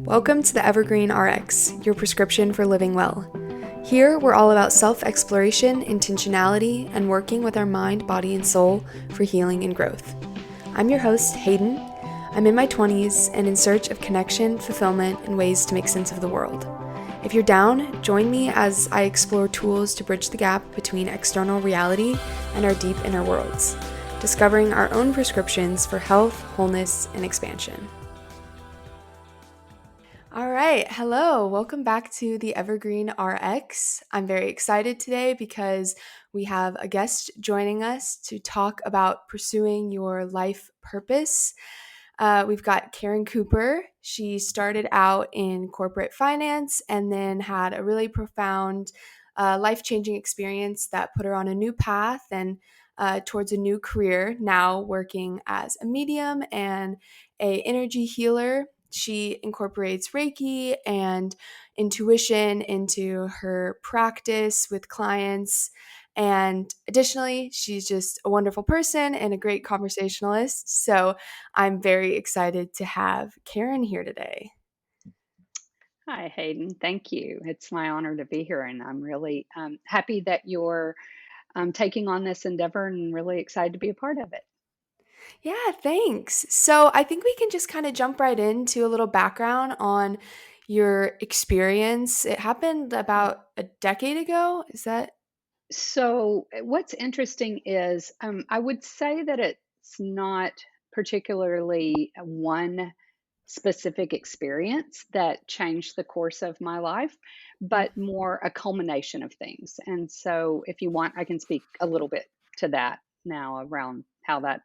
Welcome to the Evergreen RX, your prescription for living well. Here, we're all about self-exploration, intentionality, and working with our mind, body, and soul for healing and growth. I'm your host, Hayden. I'm in my 20s and in search of connection, fulfillment, and ways to make sense of the world. If you're down, join me as I explore tools to bridge the gap between external reality and our deep inner worlds, discovering our own prescriptions for health, wholeness, and expansion. All right, hello, welcome back to the Evergreen RX. I'm very excited today because we have a guest joining us to talk about pursuing your life purpose. We've got Karen Cooper. She started out in corporate finance and then had a really profound, life-changing experience that put her on a new path and towards a new career, now working as a medium and a energy healer. She incorporates Reiki and intuition into her practice with clients. And additionally, she's just a wonderful person and a great conversationalist. So I'm very excited to have Karen here today. Hi, Hayden. Thank you. It's my honor to be here, and I'm really happy that you're taking on this endeavor and really excited to be a part of it. Yeah, thanks. So I think we can just kind of jump right into a little background on your experience. It happened about a decade ago. Is that? What's interesting is I would say that it's not particularly one specific experience that changed the course of my life, but more a culmination of things. And so, if you want, I can speak a little bit to that now around how that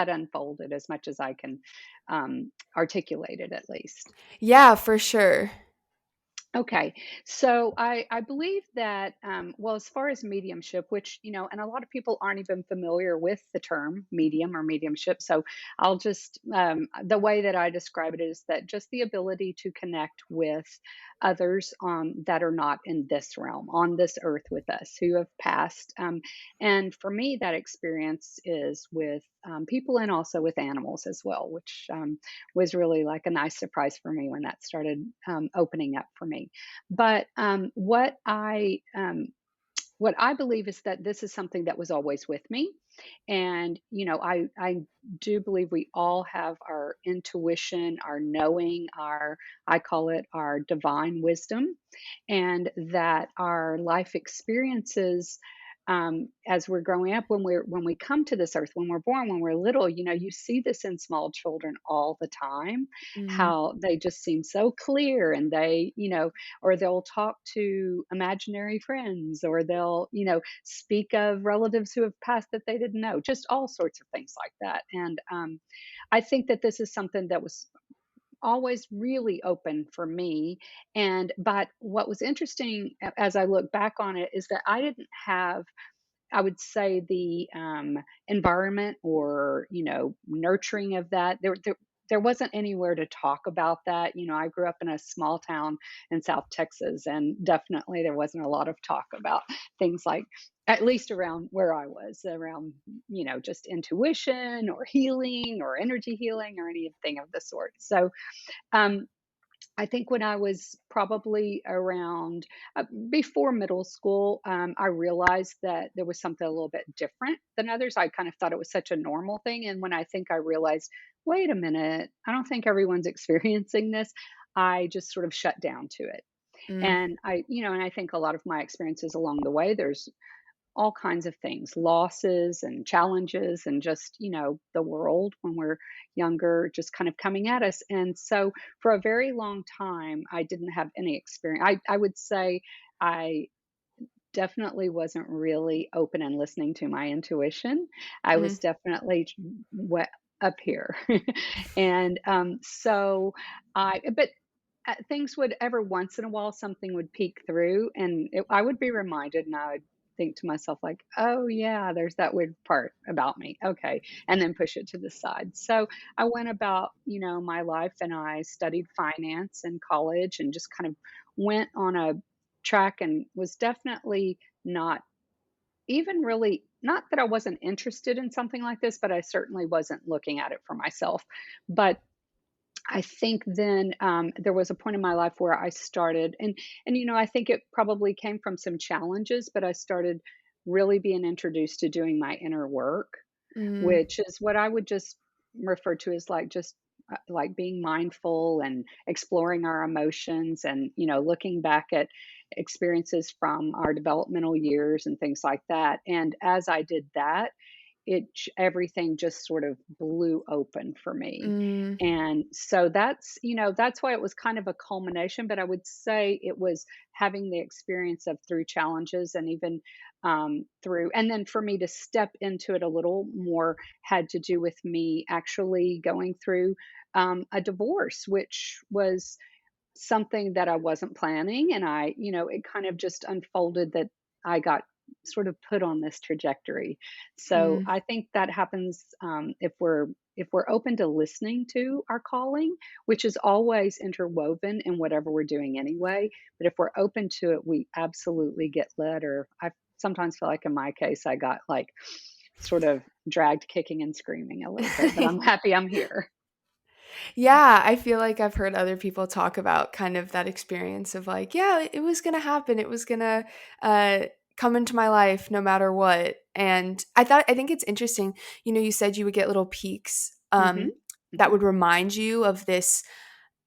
unfolded as much as I can articulate it at least. Yeah, for sure. Okay, so I believe that well, as far as mediumship, which and a lot of people aren't even familiar with the term medium or mediumship. So I'll just the way that I describe it is that just the ability to connect with others that are not in this realm, on this earth with us, who have passed. And for me, that experience is with people and also with animals as well, which was really like a nice surprise for me when that started opening up for me. But what I believe is that this is something that was always with me, and I do believe we all have our intuition, our knowing, our I call it our divine wisdom, and that our life experiences as we're growing up, when we come to this earth, when we're born, when we're little, you see this in small children all the time, Mm, how they just seem so clear, and or they'll talk to imaginary friends, or they'll speak of relatives who have passed that they didn't know, just all sorts of things like that. And I think that this is something that was always really open for me. But what was interesting as I look back on it is that I didn't have, I would say, the environment or nurturing of that. There wasn't anywhere to talk about that. I grew up in a small town in South Texas, and definitely there wasn't a lot of talk about things like, at least around where I was, around just intuition or healing or energy healing or anything of the sort. So um, I think when I was probably around before middle school, I realized that there was something a little bit different than others. I kind of thought it was such a normal thing. And when I think I realized, wait a minute, I don't think everyone's experiencing this, I just sort of shut down to it. mm, And I think a lot of my experiences along the way, there's all kinds of things, losses and challenges, and just the world when we're younger just kind of coming at us. And so for a very long time I didn't have any experience. I would say I definitely wasn't really open and listening to my intuition. I mm. was definitely up here. And so I but things would, every once in a while, something would peek through, and I would be reminded, and I would think to myself like, oh yeah, there's that weird part about me, okay, and then push it to the side. So I went about my life, and I studied finance in college, and just kind of went on a track, and was definitely not even really, not that I wasn't interested in something like this, but I certainly wasn't looking at it for myself. But I think then, there was a point in my life where I started I think it probably came from some challenges, but I started really being introduced to doing my inner work, Mm, which is what I would just refer to as like being mindful and exploring our emotions and, looking back at experiences from our developmental years and things like that. And as I did that, everything just sort of blew open for me. mm, And so that's why it was kind of a culmination, but I would say it was having the experience of through challenges and even through and then for me to step into it a little more had to do with me actually going through a divorce, which was something that I wasn't planning, and it kind of just unfolded that I got sort of put on this trajectory. So mm. I think that happens if we're open to listening to our calling, which is always interwoven in whatever we're doing anyway. But if we're open to it, we absolutely get led. Or I sometimes feel like in my case, I got like sort of dragged kicking and screaming a little bit, but I'm happy I'm here. Yeah, I feel like I've heard other people talk about kind of that experience of like, yeah, it was gonna happen. It was gonna uh, come into my life no matter what. And I think it's interesting. You said you would get little peaks Hmm. that Hmm. would remind you of this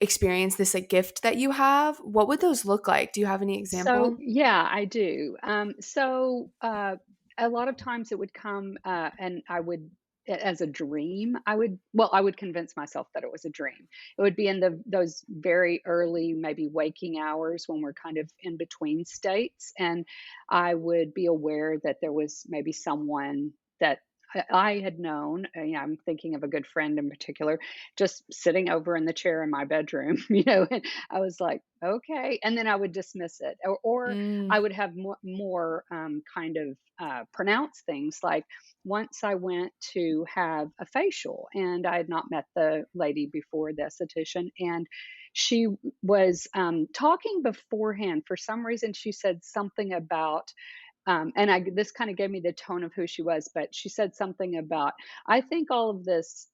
experience, this like gift that you have. What would those look like? Do you have any So, example? yeah, I do. A lot of times it would come, and as a dream, I would convince myself that it was a dream. It would be in those very early, maybe waking hours when we're kind of in between states. And I would be aware that there was maybe someone that I had known. I'm thinking of a good friend in particular, just sitting over in the chair in my bedroom, and I was like, okay. And then I would dismiss it. Or Mm, I would have more kind of pronounced things. Like once I went to have a facial, and I had not met the lady before, the esthetician. And she was talking beforehand. For some reason, she said something about this kind of gave me the tone of who she was, but she said something about, I think all of this,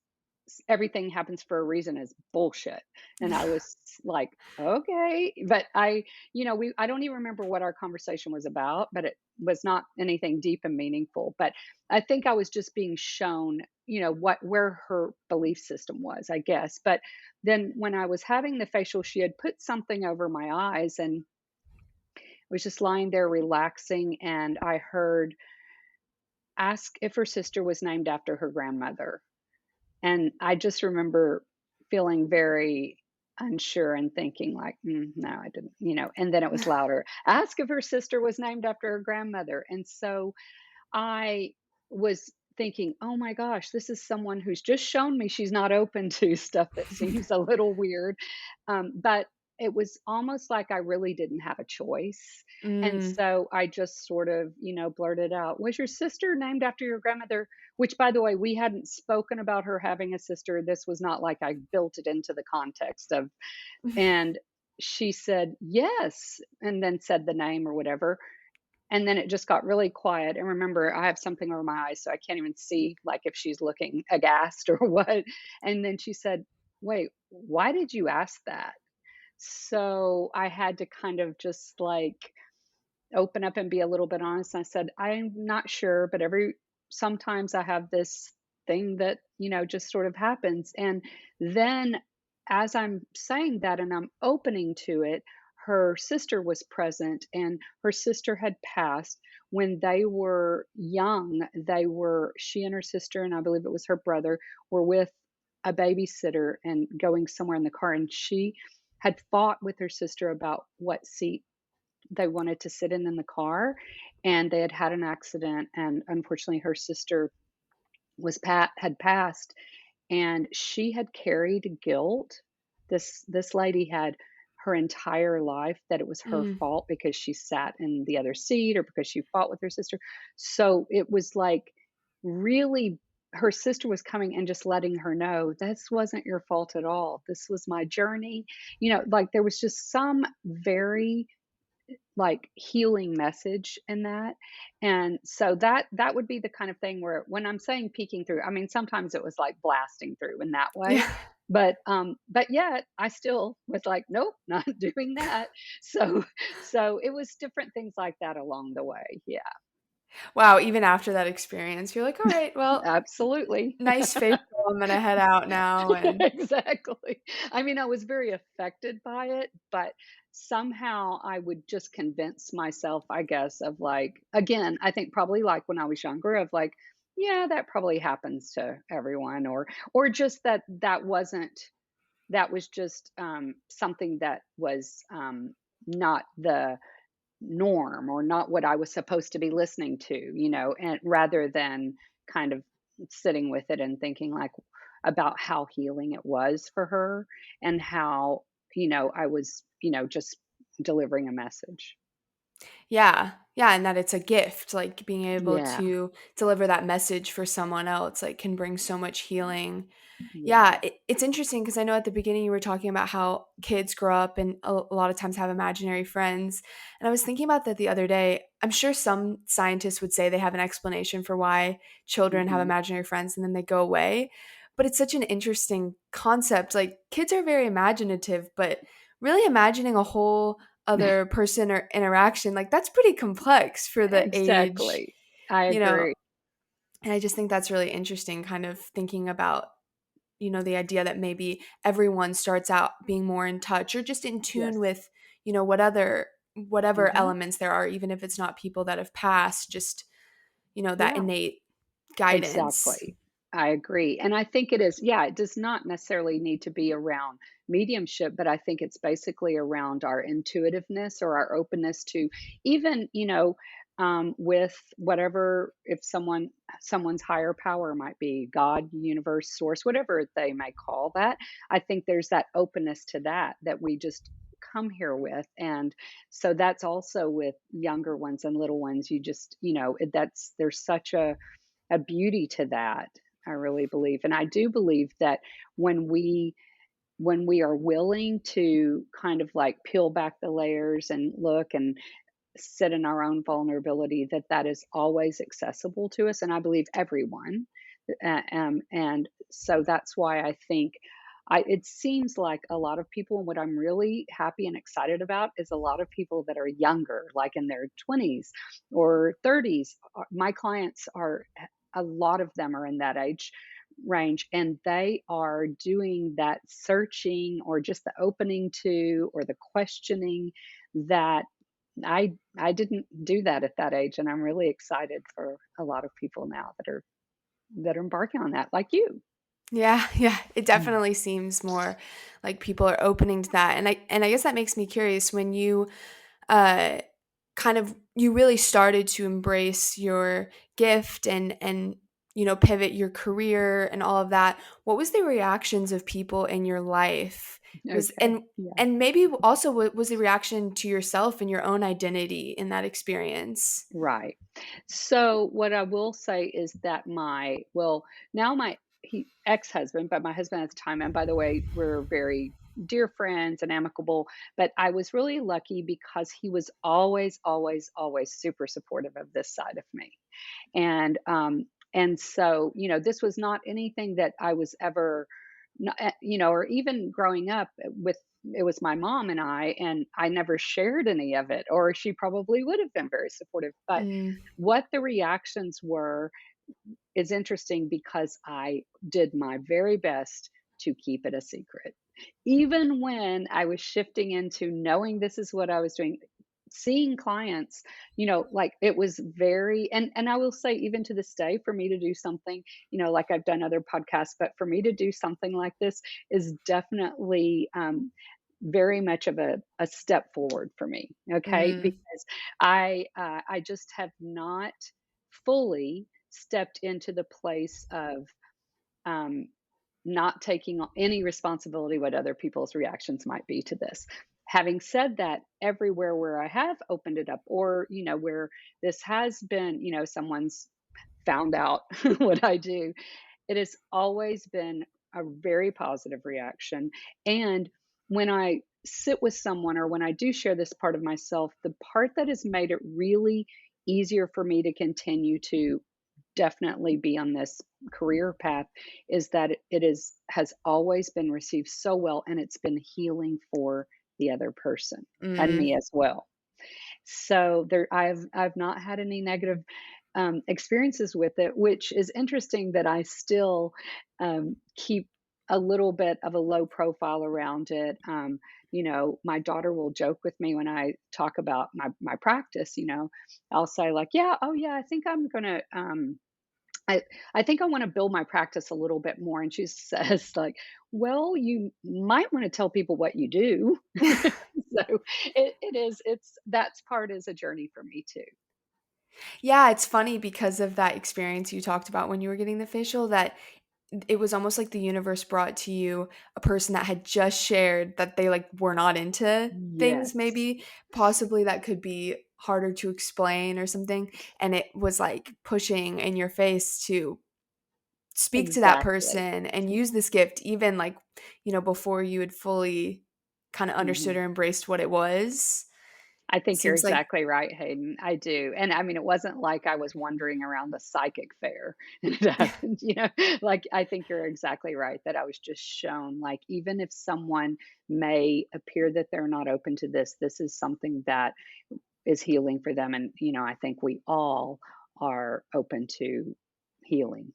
everything happens for a reason is bullshit. And I was like, okay. But I don't even remember what our conversation was about, but it was not anything deep and meaningful. But I think I was just being shown, where her belief system was, I guess. But then when I was having the facial, she had put something over my eyes and was just lying there relaxing, and I heard ask if her sister was named after her grandmother. And I just remember feeling very unsure and thinking like, no, I didn't, and then it was louder. Ask if her sister was named after her grandmother. And so I was thinking, "Oh my gosh, this is someone who's just shown me she's not open to stuff that seems a little weird." But it was almost like I really didn't have a choice. And mm. so I just sort of, blurted out, "Was your sister named after your grandmother?" Which, by the way, we hadn't spoken about her having a sister. This was not like I built it into the context of, and she said, "Yes," and then said the name or whatever. And then it just got really quiet. And remember, I have something over my eyes, so I can't even see like if she's looking aghast or what. And then she said, "Wait, why did you ask that?" So I had to kind of just like open up and be a little bit honest. I said, "I'm not sure, but sometimes I have this thing that, just sort of happens." And then as I'm saying that and I'm opening to it, her sister was present, and her sister had passed when they were young. She and her sister, and I believe it was her brother, were with a babysitter and going somewhere in the car. And she had fought with her sister about what seat they wanted to sit in the car, and they had had an accident, and unfortunately her sister had passed, and she had carried guilt. This lady had her entire life that it was her Mm. fault because she sat in the other seat or because she fought with her sister. So it was like really her sister was coming and just letting her know this wasn't your fault at all. This was my journey. Like there was just some very like healing message in that. And so that would be the kind of thing where when I'm saying peeking through, I mean sometimes it was like blasting through in that way. Yeah. But yet I still was like, "Nope, not doing that." So so it was different things like that along the way. Yeah, Wow, even after that experience, you're like, "All right, well, absolutely. nice facial, I'm gonna head out now," and Exactly. I mean, I was very affected by it, but somehow I would just convince myself, I guess, of like, again, I think probably like when I was younger, of like, yeah, that probably happens to everyone, or just that that was just something that was not the norm or not what I was supposed to be listening to, and rather than kind of sitting with it and thinking like about how healing it was for her and how, I was, just delivering a message. yeah, yeah, and that it's a gift, like, being able Yeah. to deliver that message for someone else, like, can bring so much healing. Yeah. Yeah, it's interesting because I know at the beginning you were talking about how kids grow up and a lot of times have imaginary friends, and I was thinking about that the other day. I'm sure some scientists would say they have an explanation for why children have Hmm. imaginary friends and then they go away, but it's such an interesting concept. Like, kids are very imaginative, but really imagining a whole other person or interaction, like, that's pretty complex for the age, Exactly. I you know? agree. And I just think that's really interesting kind of thinking about, the idea that maybe everyone starts out being more in touch or just in tune Yes. with, whatever Hmm. elements there are, even if it's not people that have passed, just, that Yeah. innate guidance. Exactly. I agree. And I think it is, yeah, it does not necessarily need to be around mediumship, but I think it's basically around our intuitiveness or our openness to even, with whatever, if someone's higher power might be God, universe, source, whatever they may call that. I think there's that openness to that we just come here with. And so that's also with younger ones and little ones. You just, that's there's such a beauty to that. I really believe. And I do believe that when we when we are willing to kind of like peel back the layers and look and sit in our own vulnerability, that is always accessible to us, and I believe everyone. And so that's why I think it seems like a lot of people, and what I'm really happy and excited about is a lot of people that are younger, like in their 20s or 30s. My clients are, a lot of them are in that age range, and they are doing that searching or just the opening to or the questioning that I didn't do that at that age, and I'm really excited for a lot of people now that are embarking on that, like you. Yeah, yeah, it Mm. definitely seems more like people are opening to that, and I guess that makes me curious when you uh, kind of you really started to embrace your gift and pivot your career and all of that. What was the reactions of people in your life? Was Okay, yeah, and maybe also what was the reaction to yourself and your own identity in that experience? right. So what I will say is that now my ex-husband, but my husband at the time, and by the way, we're very dear friends and amicable, but I was really lucky because he was always, always, always super supportive of this side of me. And so, this was not anything that I was ever, or even growing up with, it was my mom and I never shared any of it, or she probably would have been very supportive. But Mm, what the reactions were is interesting because I did my very best to keep it a secret. Even when I was shifting into knowing this is what I was doing, seeing clients, like it was very, and I will say even to this day, for me to do something, like I've done other podcasts, but for me to do something like this is definitely very much of a step forward for me. Okay, mm, because I just have not fully stepped into the place of um, not taking any responsibility what other people's reactions might be to this. Having said that, everywhere where I have opened it up, or where this has been, someone's found out what I do, it has always been a very positive reaction. And when I sit with someone or when I do share this part of myself, the part that has made it really easier for me to continue to definitely be on this career path is that it is has always been received so well, and it's been healing for the other person and Mm. me as well. So there I've not had any negative, experiences with it, which is interesting that I still, keep a little bit of a low profile around it. My daughter will joke with me when I talk about my practice, I'll say like, "Yeah, oh yeah, I think I'm gonna, I I think I wanna build my practice a little bit more," and she says like, "Well, you might wanna tell people what you do." So it's that's part is a journey for me too. Yeah, it's funny because of that experience you talked about when you were getting the facial that it was almost like the universe brought to you a person that had just shared that they, like, were not into things Yes, maybe, possibly that could be harder to explain or something, and it was, like, pushing in your face to speak to that exactly. person and use this gift even, like, before you had fully kinda understood Mhm. or embraced what it was. I think you're Seems like exactly right, Hayden. I do, and I mean, it wasn't like I was wandering around the psychic fair and it happened, like, I think you're exactly right that I was just shown, like, even if someone may appear that they're not open to this, this is something that is healing for them, and, I think we all are open to healing.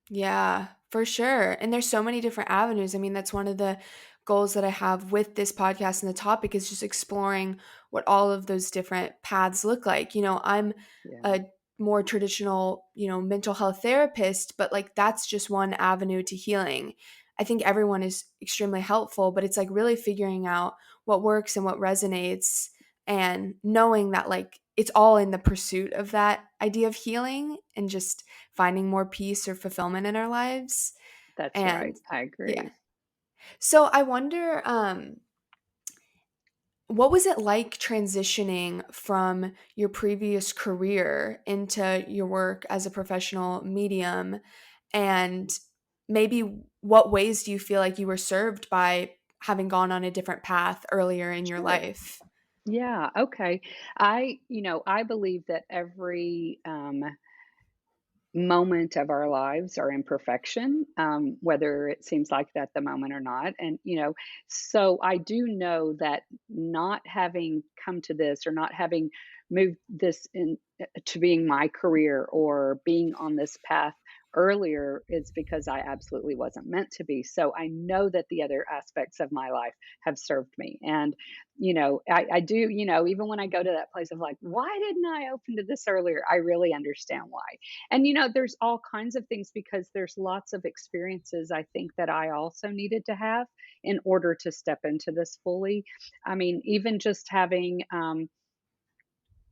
Yeah, for sure. And there's so many different avenues. I mean, that's one of the goals that I have with this podcast and the topic is just exploring what all of those different paths look like. I'm Yeah, a more traditional, mental health therapist, but like that's just one avenue to healing. I think everyone is extremely helpful, but it's like really figuring out what works and what resonates and knowing that like it's all in the pursuit of that idea of healing and just finding more peace or fulfillment in our lives. that's And right. I yeah. agree. So I wonder, what was it like transitioning from your previous career into your work as a professional medium? And maybe what ways do you feel like you were served by having gone on a different path earlier in your Sure. life? Yeah, okay. I believe that every, moment of our lives are imperfection, whether it seems like that at the moment or not. And, so I do know that not having come to this or not having moved this to being my career or being on this path earlier is because I absolutely wasn't meant to be. So I know that the other aspects of my life have served me. And, I do, even when I go to that place of like, why didn't I open to this earlier? I really understand why. And there's all kinds of things because there's lots of experiences I think that I also needed to have in order to step into this fully. I mean, even just having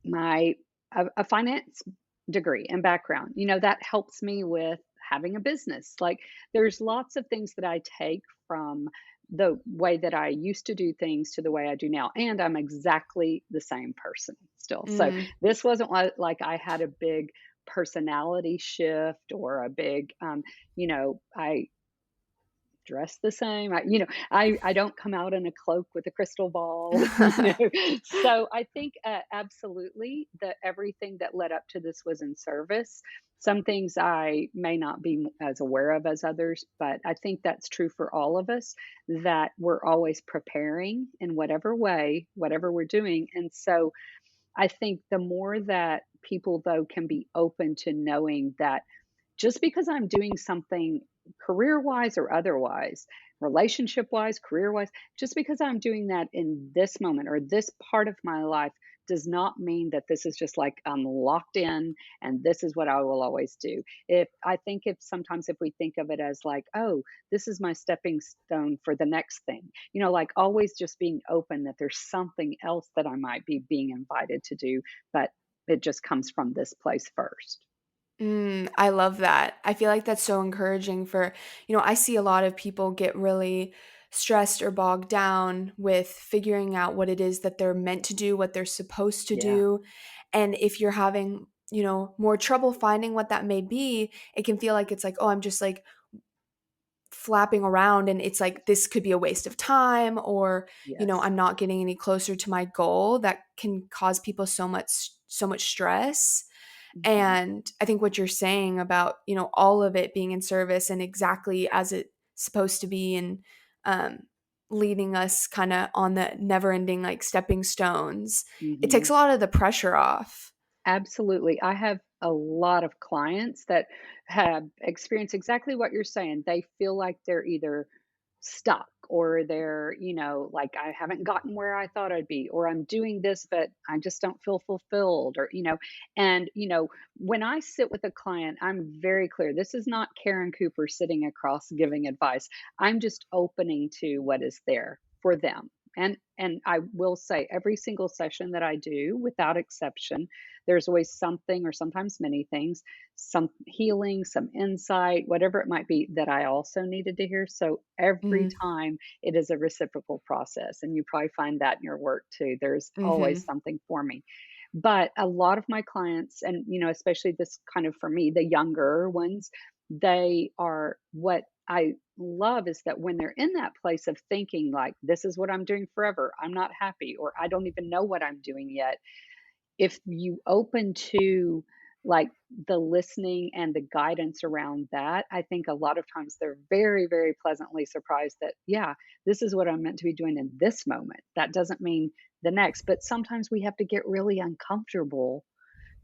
my a finance degree and background, that helps me with having a business. Like there's lots of things that I take from the way that I used to do things to the way I do now. And I'm exactly the same person still. So Mm. this wasn't like I had a big personality shift or a big, I dress the same. I don't come out in a cloak with a crystal ball, So I think, absolutely that everything that led up to this was in service. Some things I may not be as aware of as others, but I think that's true for all of us, that we're always preparing in whatever way, whatever we're doing. And so I think the more that people, though, can be open to knowing that just because I'm doing something career wise or otherwise, relationship wise, career wise, just because I'm doing that in this moment or this part of my life does not mean that this is just like I'm locked in and this is what I will always do. If I think if sometimes if we think of it as like, oh, this is my stepping stone for the next thing, like always just being open that there's something else that I might be being invited to do, but it just comes from this place first. I love that. I feel like that's so encouraging for, I see a lot of people get really stressed or bogged down with figuring out what it is that they're meant to do, what they're supposed to Yeah. do. And if you're having, more trouble finding what that may be, it can feel like it's like, oh, I'm just like flapping around and it's like this could be a waste of time or, Yes. I'm not getting any closer to my goal that can cause people so much stress. Mhm. And I think what you're saying about, all of it being in service and exactly as it's supposed to be, and um, leading us kind of on the never ending, like, stepping stones, it takes Mhm. a lot of the pressure off. Absolutely. I have a lot of clients that have experienced exactly what you're saying. They feel like they're either stuck or they're, like, I haven't gotten where I thought I'd be, or I'm doing this, but I just don't feel fulfilled, and, when I sit with a client, I'm very clear. This is not Karen Cooper sitting across giving advice. I'm just opening to what is there for them. And I will say every single session that I do, without exception, there's always something or sometimes many things, some healing, some insight, whatever it might be that I also needed to hear. So every Mm, time it is a reciprocal process. And you probably find that in your work too. There's always mhm, something for me. But a lot of my clients, and especially this kind of for me, the younger ones, they are what I love is that when they're in that place of thinking, like, this is what I'm doing forever, I'm not happy, or I don't even know what I'm doing yet, if you open to, like, the listening and the guidance around that, I think a lot of times they're very, very pleasantly surprised that, yeah, this is what I'm meant to be doing in this moment. That doesn't mean the next, but sometimes we have to get really uncomfortable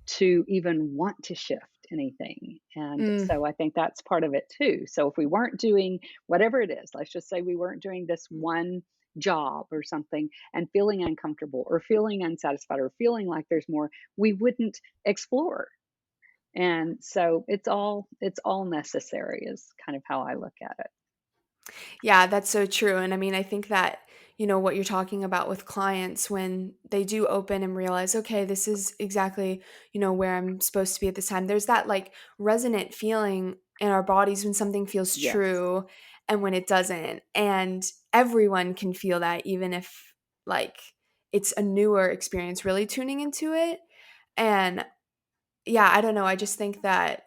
to even want to shift anything. And mm, so I think that's part of it too. So if we weren't doing whatever it is, let's just say we weren't doing this one job or something and feeling uncomfortable or feeling unsatisfied or feeling like there's more, we wouldn't explore. And so it's all necessary is kind of how I look at it. yeah, that's so true. And I mean, I think that, what you're talking about with clients when they do open and realize, okay, this is exactly, where I'm supposed to be at this time. There's that, like, resonant feeling in our bodies when something feels Yes. true and when it doesn't. And everyone can feel that, even if, like, it's a newer experience, really tuning into it. And yeah, I don't know. I just think that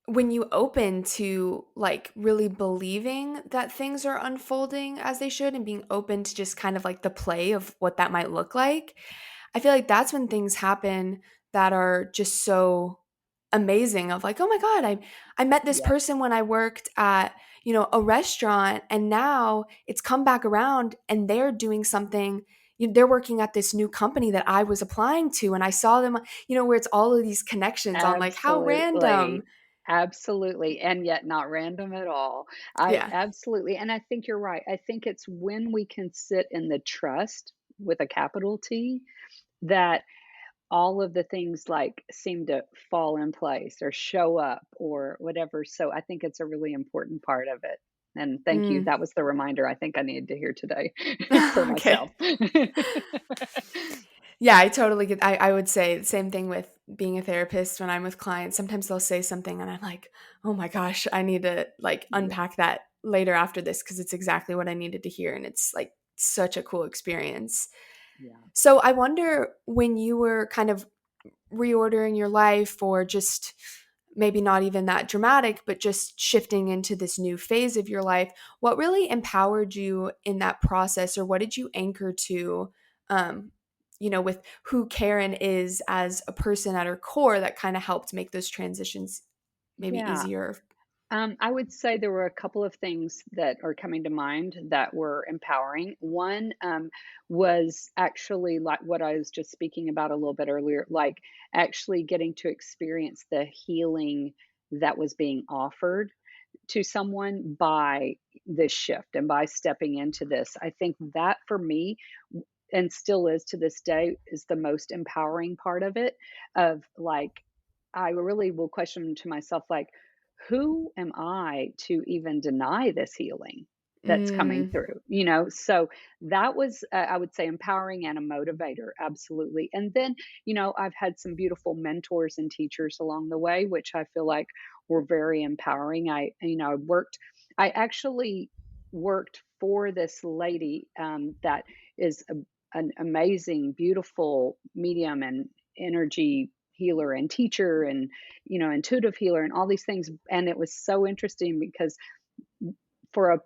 when you open to, like, really believing that things are unfolding as they should and being open to just kind of like the play of what that might look like, I feel like that's when things happen that are just so amazing, of like, "Oh my god, I met this Yes. person when I worked at, a restaurant, and now it's come back around and they're doing something, they're working at this new company that I was applying to, and I saw them," where it's all of these connections on, like, how random. Absolutely. Absolutely, and yet not random at all. I Yeah. absolutely, and I think you're right. I think it's when we can sit in the trust with a capital T that all of the things, like, seem to fall in place or show up or whatever. So I think it's a really important part of it. And thank you. Mm. That was the reminder I think I needed to hear today for myself. Okay. Yeah, I totally get. I would say the same thing with being a therapist when I'm with clients. Sometimes they'll say something and I'm like, "Oh my gosh, I need to, like, Yeah. unpack that later after this because it's exactly what I needed to hear," and it's, like, such a cool experience. Yeah. So, I wonder, when you were kind of reordering your life, or just maybe not even that dramatic, but just shifting into this new phase of your life, what really empowered you in that process, or what did you anchor to, um, with who Karen is as a person at her core, that kind of helped make those transitions maybe Yeah. easier? I would say there were a couple of things that are coming to mind that were empowering. One was actually like what I was just speaking about a little bit earlier, like actually getting to experience the healing that was being offered to someone by this shift and by stepping into this. I think that for me, and still is to this day, is the most empowering part of it. Of like, I really will question to myself, like, who am I to even deny this healing that's coming Mm, through? So that was, I would say, empowering and a motivator, absolutely. And then, I've had some beautiful mentors and teachers along the way, which I feel like were very empowering. I actually worked for this lady that is an amazing, beautiful medium and energy healer and teacher and intuitive healer and all these things. And it was so interesting because for a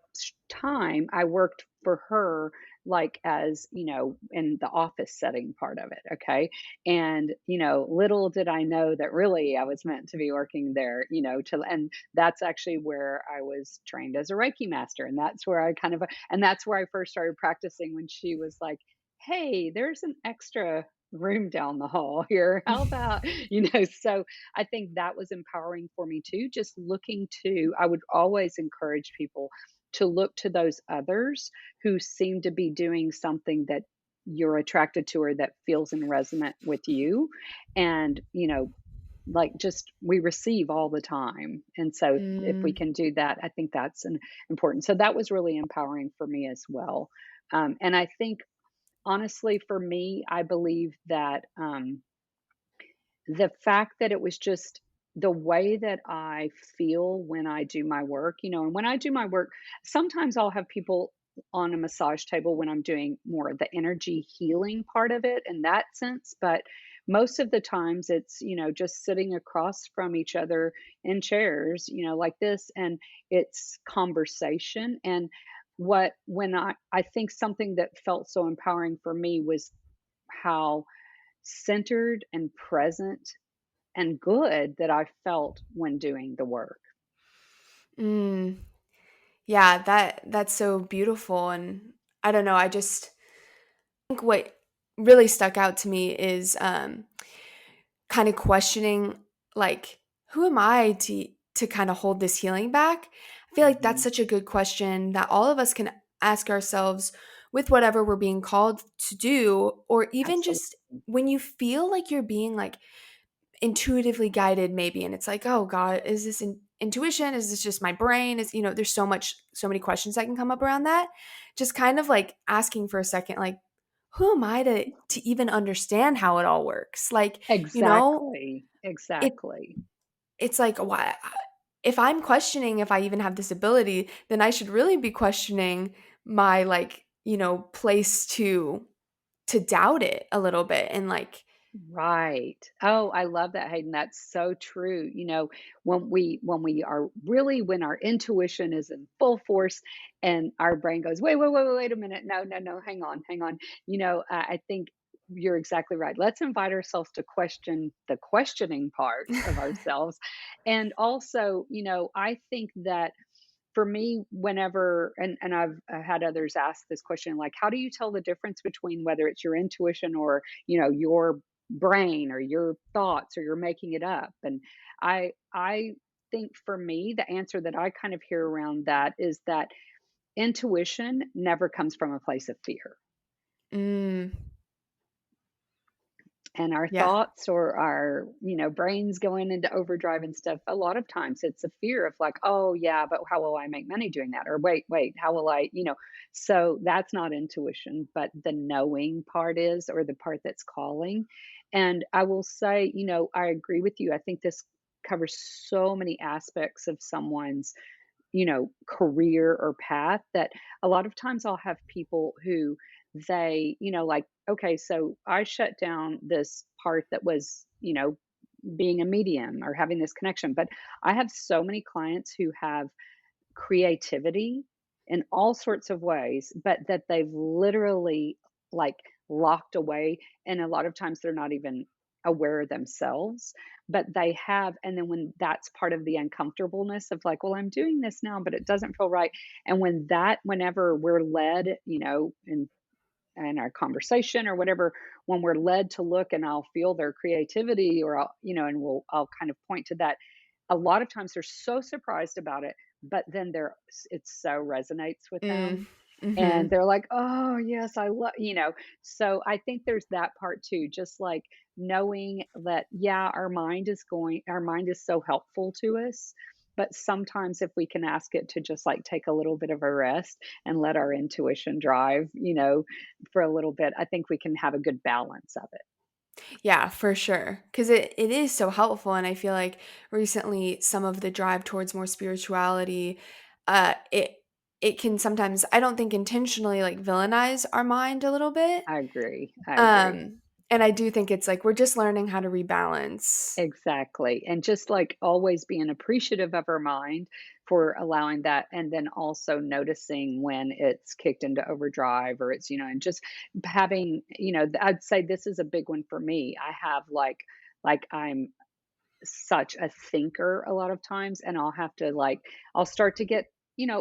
time I worked for her like as, in the office setting part of it, okay? And, little did I know that really I was meant to be working there, and that's actually where I was trained as a Reiki master. And that's where and that's where I first started practicing when she was like, "Hey, there's an extra room down the hall here. How about," so I think that was empowering for me too. Just I would always encourage people to look to those others who seem to be doing something that you're attracted to or that feels in resonant with you. And, like just we receive all the time. And so if we Mm, can do that, I think that's an important. So that was really empowering for me as well. And I think honestly, for me, I believe that the fact that it was just the way that I feel when I do my work, and when I do my work, sometimes I'll have people on a massage table when I'm doing more of the energy healing part of it in that sense. But most of the times it's, just sitting across from each other in chairs, like this, and it's conversation. And when I think something that felt so empowering for me was how centered and present and good that I felt when doing the work. mm. Yeah, that's so beautiful, and I don't know, I just think what really stuck out to me is, kinda questioning, like, "Who am I to kinda hold this healing back?" I feel like that's Mhm. such a good question that all of us can ask ourselves with whatever we're being called to do, or even just Absolutely. when you feel like you're being, like, intuitively guided maybe, and it's like, "Oh god, is this intuition? Is this just my brain?" There's so many questions that can come up around that. Just kind of, like, asking for a second, like, "Who am I to even understand how it all works?" Like, you know, Exactly, it exactly. it's like, why if I'm questioning if I even have this ability, then I should really be questioning my, like, place to doubt it a little bit and, like. Right. Oh, I love that, Hayden. That's so true. When we are really when our intuition is in full force and our brain goes, wait a minute. No, no, no, hang on, hang on. I think you're exactly right. Let's invite ourselves to question the questioning part of ourselves. And also, I think that for me, whenever and I've had others ask this question, like, how do you tell the difference between whether it's your intuition or, your brain or your thoughts or you're making it up? And I think for me, the answer that I kind of hear around that is that intuition never comes from a place of fear. Mm, And our yeah. thoughts or our, brains going into overdrive and stuff, a lot of times it's a fear of like, oh yeah, but how will I make money doing that? Or wait, how will so that's not intuition, but the knowing part is, or the part that's calling. And I will say, I agree with you. I think this covers so many aspects of someone's, career or path, that a lot of times I'll have people who they, like, okay, so I shut down this part that was, being a medium or having this connection. But I have so many clients who have creativity in all sorts of ways, but that they've literally like locked away. And a lot of times they're not even aware themselves, but they have. And then when that's part of the uncomfortableness of like, well, I'm doing this now, but it doesn't feel right. And whenever we're led, in our conversation or whatever, when we're led to look and I'll feel their creativity or and I'll kind of point to that. A lot of times they're so surprised about it, but then it so resonates with Mm, them. And mhm. they're like, oh yes, I love, so I think there's that part too, just like knowing that, yeah, our mind is so helpful to us. But sometimes if we can ask it to just like take a little bit of a rest and let our intuition drive, for a little bit, I think we can have a good balance of it. Yeah, for sure. Because it is so helpful, and I feel like recently some of the drive towards more spirituality, it can sometimes, I don't think intentionally, like, villainize our mind a little bit. I agree. I agree. Um, And I do think it's like we're just learning how to rebalance. Exactly, and just, like, always being appreciative of our mind for allowing that, and then also noticing when it's kicked into overdrive or it's, and just having, I'd say this is a big one for me. I have, I'm such a thinker a lot of times, and I'll have to, I'll start to get,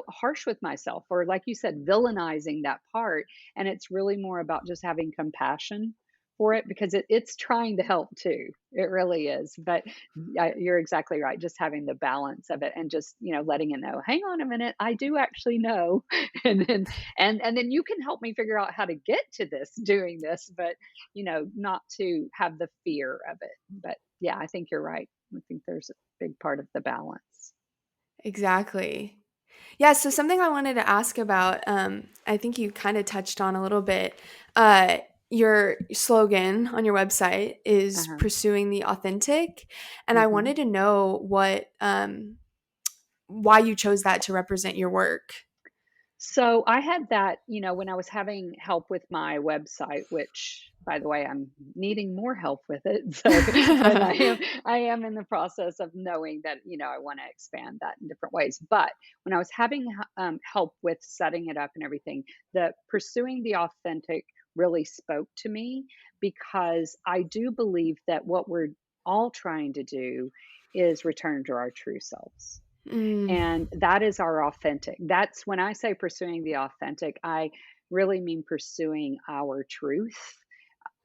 harsh with myself, or like you said, villainizing that part, and it's really more about just having compassion for it, because it's trying to help too. It really is. But you're exactly right, just having the balance of it, and just, letting it know, hang on a minute, I do actually know. And then you can help me figure out how to get to this, doing this, but not to have the fear of it. But yeah, I think you're right. I think there's a big part of the balance. Exactly. Yeah, so something I wanted to ask about, I think you kind of touched on a little bit. Uh, your slogan on your website is Uh-huh. pursuing the authentic, and I Mhm. wanted to know why you chose that to represent your work. So I had that, when I was having help with my website, which, by the way, I'm needing more help with it. So, but I am in the process of knowing that, I want to expand that in different ways. But when I was having help with setting it up and everything, the pursuing the authentic really spoke to me, because I do believe that what we're all trying to do is return to our true selves, Mm, and that is our authentic. That's when I say pursuing the authentic, I really mean pursuing our truth,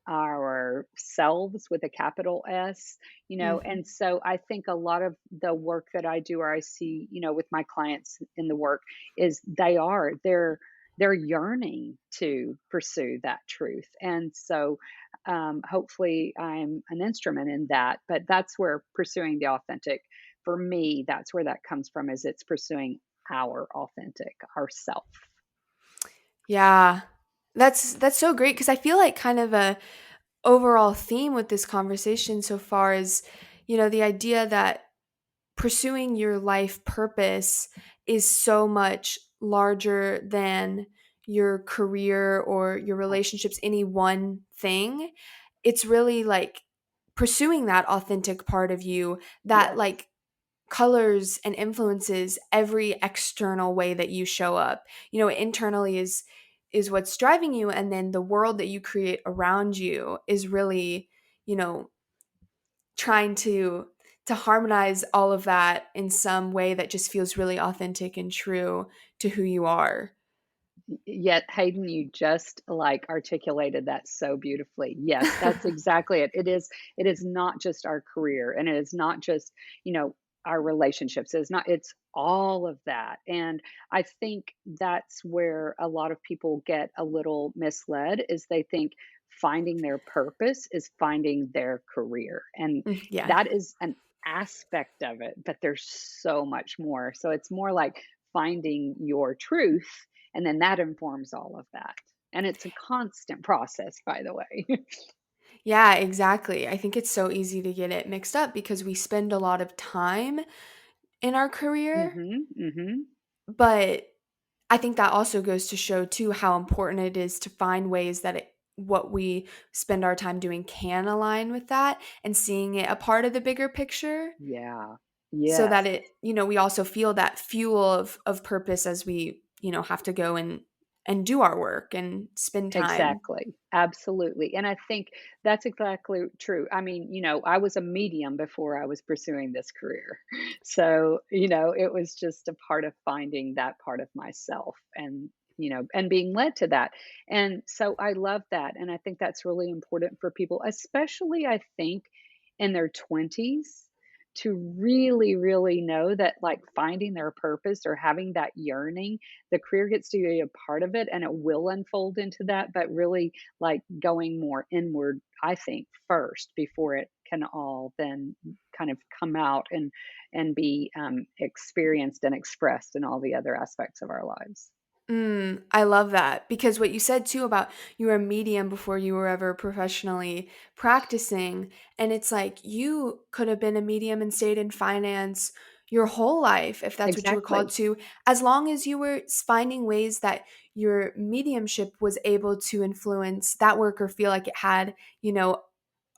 our selves with a capital S, mhm. and so I think a lot of the work that I do, or I see, with my clients in the work, is they're yearning to pursue that truth. And so hopefully I'm an instrument in that. But that's where pursuing the authentic, for me, that's where that comes from, is it's pursuing our authentic, ourself. Yeah. That's so great because I feel like kind of a overall theme with this conversation so far is, the idea that pursuing your life purpose is so much larger than your career or your relationships, any one thing. It's really like pursuing that authentic part of you that Yes. like colors and influences every external way that you show up. Internally is what's driving you, and then the world that you create around you is really, you know, trying to harmonize all of that in some way that just feels really authentic and true to who you are. Yet, Hayden, you just like articulated that so beautifully. Yes, that's exactly it. It is not just our career, and it is not just, our relationships. It's all of that. And I think that's where a lot of people get a little misled, is they think finding their purpose is finding their career. And Yeah. that is an aspect of it, but there's so much more. So it's more like finding your truth, and then that informs all of that. And it's a constant process, by the way. Yeah, exactly. I think it's so easy to get it mixed up because we spend a lot of time in our career, Mhm, mhm. but I think that also goes to show too how important it is to find ways that what we spend our time doing can align with that and seeing it a part of the bigger picture Yeah. so that Yes. we also feel that fuel of purpose as we, have to go and do our work and spend time. Exactly. Absolutely. And I think that's exactly true. I mean, I was a medium before I was pursuing this career. So, it was just a part of finding that part of myself, and being led to that. And so I love that. And I think that's really important for people, especially I think in their 20s, to really, really know that, like, finding their purpose or having that yearning, the career gets to be a part of it, and it will unfold into that, but really, like, going more inward, I think, first, before it can all then kind of come out and be experienced and expressed in all the other aspects of our lives. I love that because what you said too about you were a medium before you were ever professionally practicing. And it's like you could have been a medium and stayed in finance, your whole life if that's what you were called Exactly. to, as long as you were finding ways that your mediumship was able to influence that work or feel like it had, you know,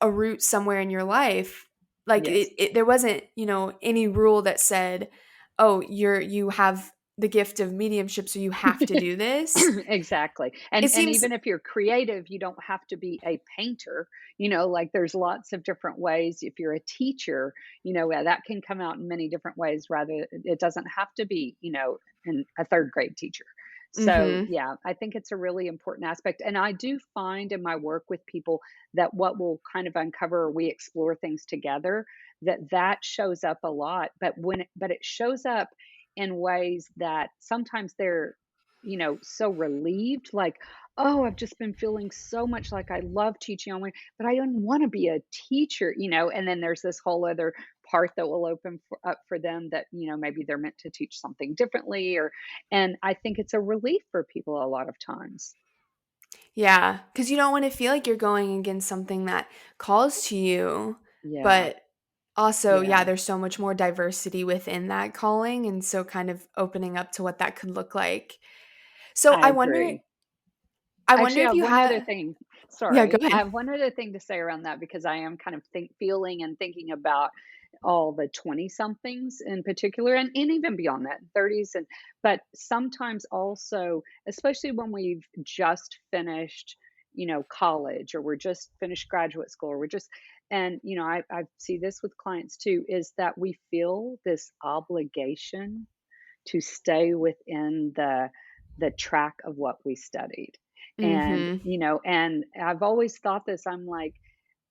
a root somewhere in your life. Like Yes. there wasn't, you know, any rule that said, "Oh, you have the gift of mediumship, so you have to do this." Exactly. It And seems even if you're creative, you don't have to be a painter. Like there's lots of different ways. If you're a teacher, that can come out in many different ways. Rather, it doesn't have to be, a third grade teacher. So mhm. yeah, I think it's a really important aspect. And I do find in my work with people that what will kind of uncover or we explore things together, that shows up a lot. But it shows up in ways that sometimes they're so relieved, like, "Oh, I've just been feeling so much like I love teaching online, but I don't wanna be a teacher," and then there's this whole other part that will open up for them that, maybe they're meant to teach something differently and I think it's a relief for people a lot of times. Yeah, because you don't want to feel like you're going against something that calls to you, Yeah, but also, yeah, yeah, there's so much more diversity within that calling, and so kind of opening up to what that could look like. So I agree. I wonder Actually, I if have you one other had, thing. yeah, go Sorry. I ahead. have one other thing to say around that because I am kind of feeling and thinking about all the 20 somethings in particular and even beyond that, 30s but sometimes also, especially when we've just finished, college or we're just finished graduate school or we're just and I see this with clients too, is that we feel this obligation to stay within the track of what we studied. And, Mhm. and I've always thought this, I'm like,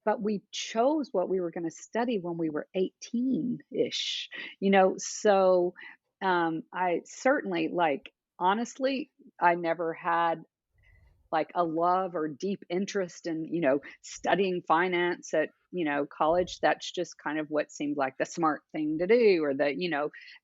but we chose what we were going to study when we were 18-ish, so I certainly like honestly, I never had like a love or deep interest in, studying finance at, college. That's just kind of what seemed like the smart thing to do or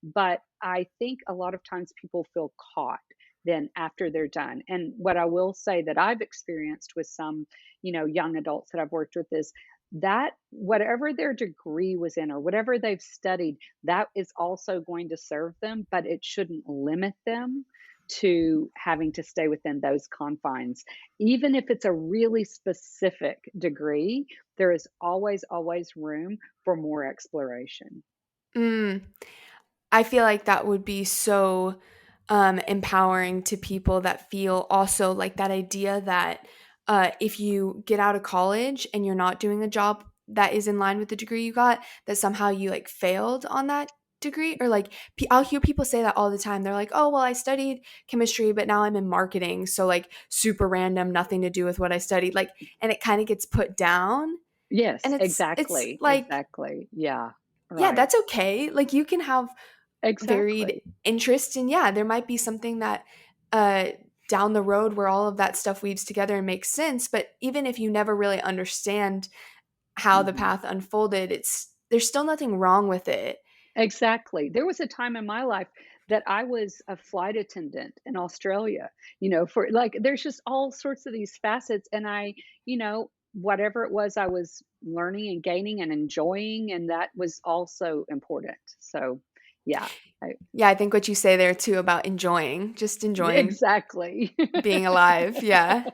but I think a lot of times people feel caught then after they're done. And what I will say that I've experienced with some, young adults that I've worked with is that whatever their degree was in or whatever they've studied, that is also going to serve them, but it shouldn't limit them to having to stay within those confines. Even if it's a really specific degree, there is always, always room for more exploration. Mm. I feel like that would be so, empowering to people that feel also like that idea that, if you get out of college and you're not doing a job that is in line with the degree you got, that somehow you, like, failed on that degree or, like, I'll hear people say that all the time. They're like, "Oh, well, I studied chemistry, but now I'm in marketing." So, like, super random, nothing to do with what I studied, like, and it kinda gets put down, and Yes, it's exactly, like, exactly. Yeah, yeah, right. that's okay. Like, you can have varied Exactly. interest and yeah, there might be something that uh down the road where all of that stuff weaves together and makes sense, but even if you never really understand how the Mhm. path unfolded, it's there's still nothing wrong with it. Exactly. There was a time in my life that I was a flight attendant in Australia, for like, there's just all sorts of these facets. And whatever it was, I was learning and gaining and enjoying. And that was also important. So, yeah, I, Yeah, I think what you say there too about enjoying, just enjoying exactly. being alive. Yeah.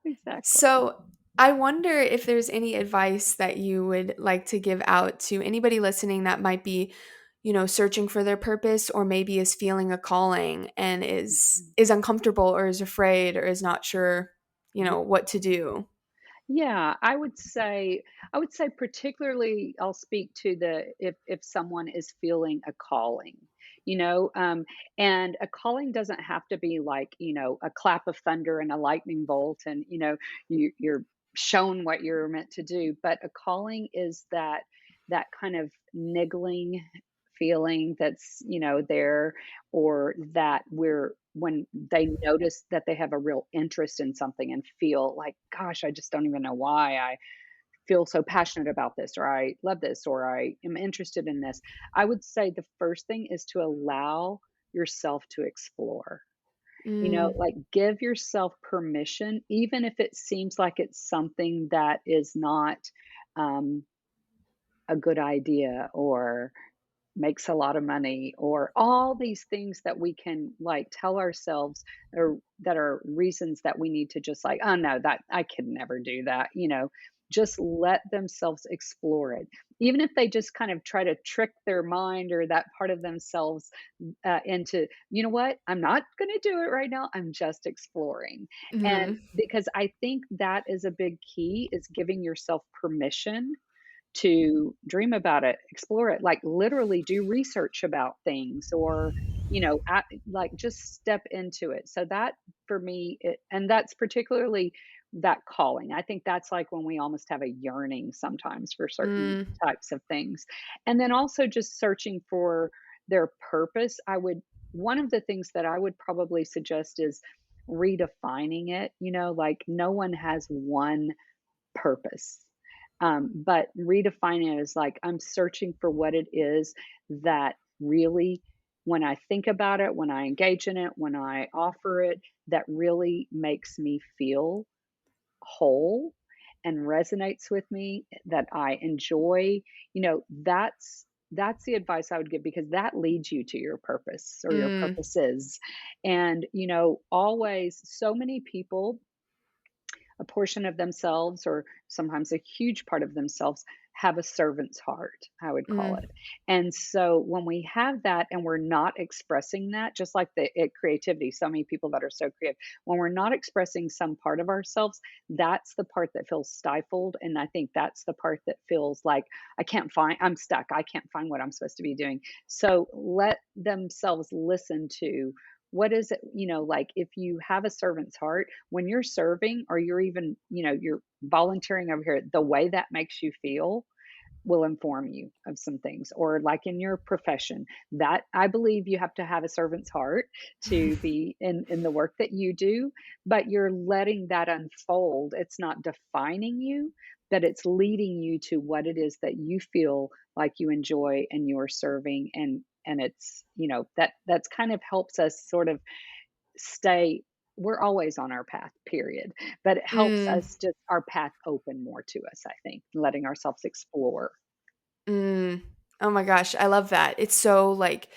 Exactly. So, I wonder if there's any advice that you would like to give out to anybody listening that might be, you know, searching for their purpose or maybe is feeling a calling and is uncomfortable or is afraid or is not sure, you know, what to do. Yeah, I would say particularly I'll speak to the if someone is feeling a calling, you know, um, and a calling doesn't have to be like, a clap of thunder and a lightning bolt and, you're shown what you're meant to do. But a calling is that kind of niggling feeling that's, there or that we're when they notice that they have a real interest in something and feel like, gosh, I just don't even know why I feel so passionate about this, or I love this, or I am interested in this. I would say the first thing is to allow yourself to explore. Mm, Like give yourself permission, even if it seems like it's something that is not um, a good idea or makes a lot of money, or all these things that we can like tell ourselves, or that are reasons that we need to just like, oh no, that I could never do that, just let themselves explore it. Even if they just kind of try to trick their mind or that part of themselves into, you know what, I'm not going to do it right now. I'm just exploring. And Mhm. because I think that is a big key, is giving yourself permission to dream about it, explore it, like literally do research about things, or, like just step into it. So that for me, and that's particularly that calling. I think that's like when we almost have a yearning sometimes for certain Mm. types of things. And then also just searching for their purpose. One of the things that I would probably suggest is redefining it, like no one has one purpose. But redefining it is like I'm searching for what it is that really, when I think about it, when I engage in it, when I offer it, that really makes me feel whole and resonates with me, that I enjoy. That's the advice I would give, because that leads you to your purpose or your Mm. purposes. And always, so many people, a portion of themselves, or sometimes a huge part of themselves, have a servant's heart, I would call Mm. it. And so when we have that and we're not expressing that, just like creativity, so many people that are so creative, when we're not expressing some part of ourselves, that's the part that feels stifled. And I think that's the part that feels like I'm stuck. I can't find what I'm supposed to be doing. So let themselves listen to, what is it, like if you have a servant's heart, when you're serving, or you're even, you're volunteering over here, the way that makes you feel will inform you of some things. Or like in your profession, that I believe you have to have a servant's heart to be in the work that you do, but you're letting that unfold. It's not defining you, but it's leading you to what it is that you feel like you enjoy and you're serving. And it's, that's kind of helps us sort of stay, we're always on our path, period. But it helps Mm. us just our path open more to us, I think, letting ourselves explore. Mm. Oh my gosh, I love that. It's so, like,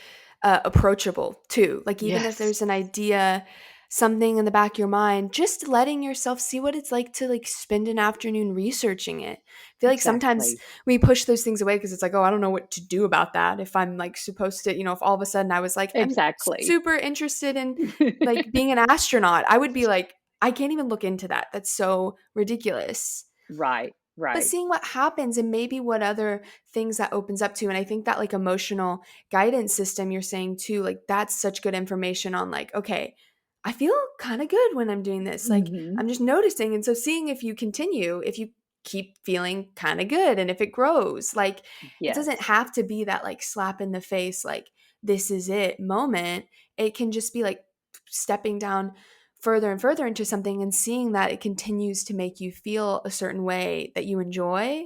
approachable too. Like, even if Yes, there's an idea, something in the back of your mind, just letting yourself see what it's like to, like, spend an afternoon researching it. I feel like sometimes exactly. we push those things away because it's like, "Oh, I don't know what to do about that." If I'm, like, supposed to, if all of a sudden I was like, "I'm Exactly. super interested in, like, being an astronaut," I would be like, "I can't even look into that. That's so ridiculous." Right, But right. seeing what happens and maybe what other things that opens up to, and I think that, like, emotional guidance system you're saying too, like, that's such good information on, like, okay, I feel kinda good when I'm doing this, like, Mhm. I'm just noticing, and so seeing if you continue, if you keep feeling kinda good and if it grows, like, it doesn't Yes. have to be that, like, slap in the face, like, "This is it" moment. It can just be, like, stepping down further and further into something and seeing that it continues to make you feel a certain way that you enjoy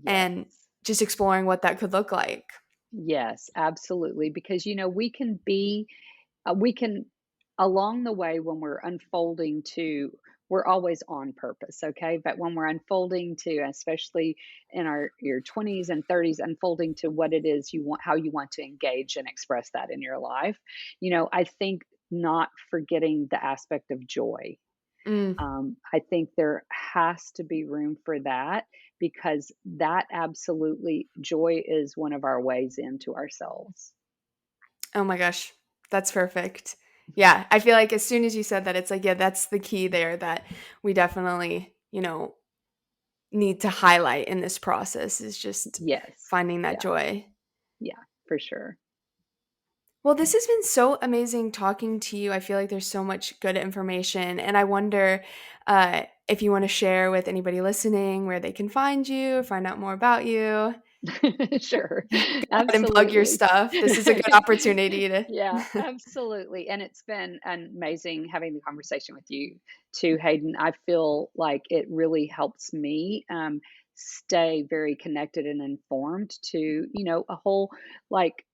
and Yes. just exploring what that could look like. Yes, absolutely, because, we can, along the way, when we're unfolding to, we're always on purpose, okay? But when we're unfolding to, especially in your 20s and 30s, unfolding to what it is you want, how you want to engage and express that in your life, I think not forgetting the aspect of joy. Mm. I think there has to be room for that, because that absolutely, joy is one of our ways into ourselves. Oh my gosh, that's perfect. Yeah, I feel like as soon as you said that, it's like, yeah, that's the key there that we definitely, need to highlight in this process is just Yes. finding that Yeah. joy. Yeah, for sure. Well, this has been so amazing talking to you. I feel like there's so much good information, and I wonder if you want to share with anybody listening where they can find you, find out more about you. Sure. Go ahead and plug your Absolutely. stuff. This is a good opportunity to. Yeah, absolutely. And it's been amazing having the conversation with you too, Hayden. I feel like it really helps me stay very connected and informed to, a whole like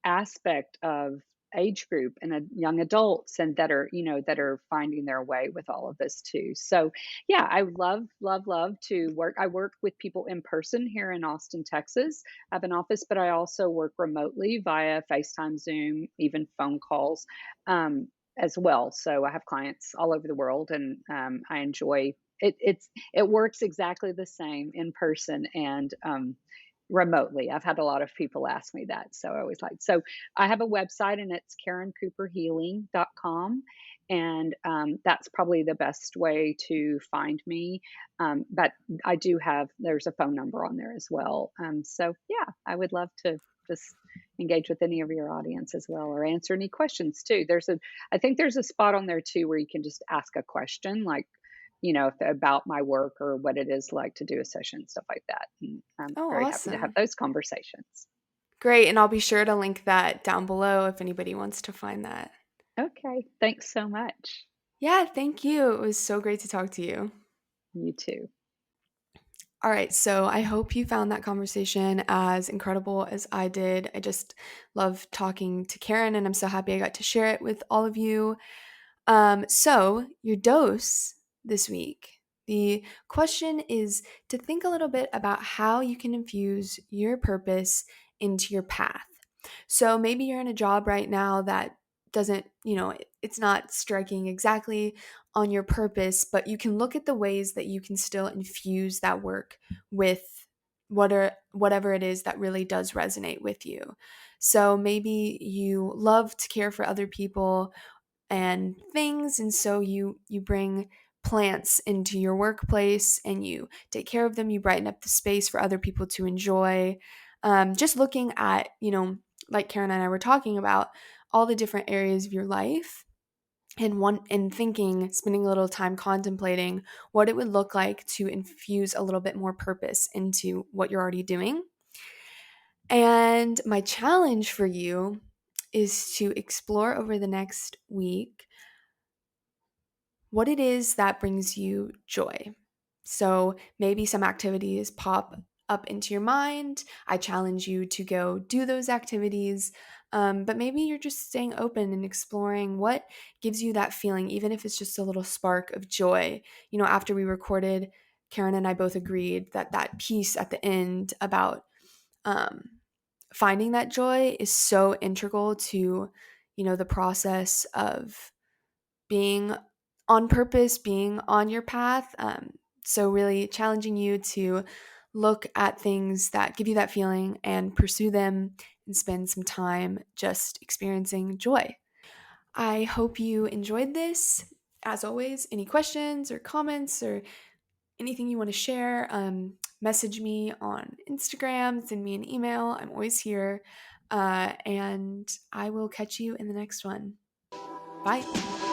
aspect of age group and young adults, and that are, that are finding their way with all of this too. So yeah, I would love, love, love to work. I work with people in person here in Austin, Texas. I have an office, but I also work remotely via FaceTime, Zoom, even phone calls, um, as well. So I have clients all over the world, and I enjoy it. It works exactly the same in person and remotely. I've had a lot of people ask me that, so I always like. So I have a website, and it's KarenCooperHealing.com, and that's probably the best way to find me. But I do have there's a phone number on there as well. So yeah, I would love to just engage with any of your audience as well, or answer any questions too. I think there's a spot on there too where you can just ask a question, like, if about my work or what it is like to do a session, stuff like that. And I'm Oh, very happy to have awesome. those conversations. Great, and I'll be sure to link that down below if anybody wants to find that. Okay, thanks so much. Yeah, thank you. It was so great to talk to you. You too. All right, so I hope you found that conversation as incredible as I did. I just love talking to Karen, and I'm so happy I got to share it with all of you. So, your dose this week. The question is to think a little bit about how you can infuse your purpose into your path. So, maybe you're in a job right now that doesn't, it's not striking exactly on your purpose, but you can look at the ways that you can still infuse that work with whatever it is that really does resonate with you. So, maybe you love to care for other people and things, and so you bring plants into your workplace and you take care of them, you brighten up the space for other people to enjoy. Just looking at, like Karen and I were talking about, all the different areas of your life, and thinking, spending a little time contemplating what it would look like to infuse a little bit more purpose into what you're already doing. And my challenge for you is to explore over the next week what it is that brings you joy. So maybe some activities pop up into your mind. I challenge you to go do those activities. But maybe you're just staying open and exploring what gives you that feeling, even if it's just a little spark of joy. After we recorded, Karen and I both agreed that that piece at the end about um, finding that joy is so integral to, the process of being on purpose, being on your path. So, really challenging you to look at things that give you that feeling and pursue them and spend some time just experiencing joy. I hope you enjoyed this. As always, any questions or comments or anything you want to share, message me on Instagram, send me an email. I'm always here. And I will catch you in the next one. Bye.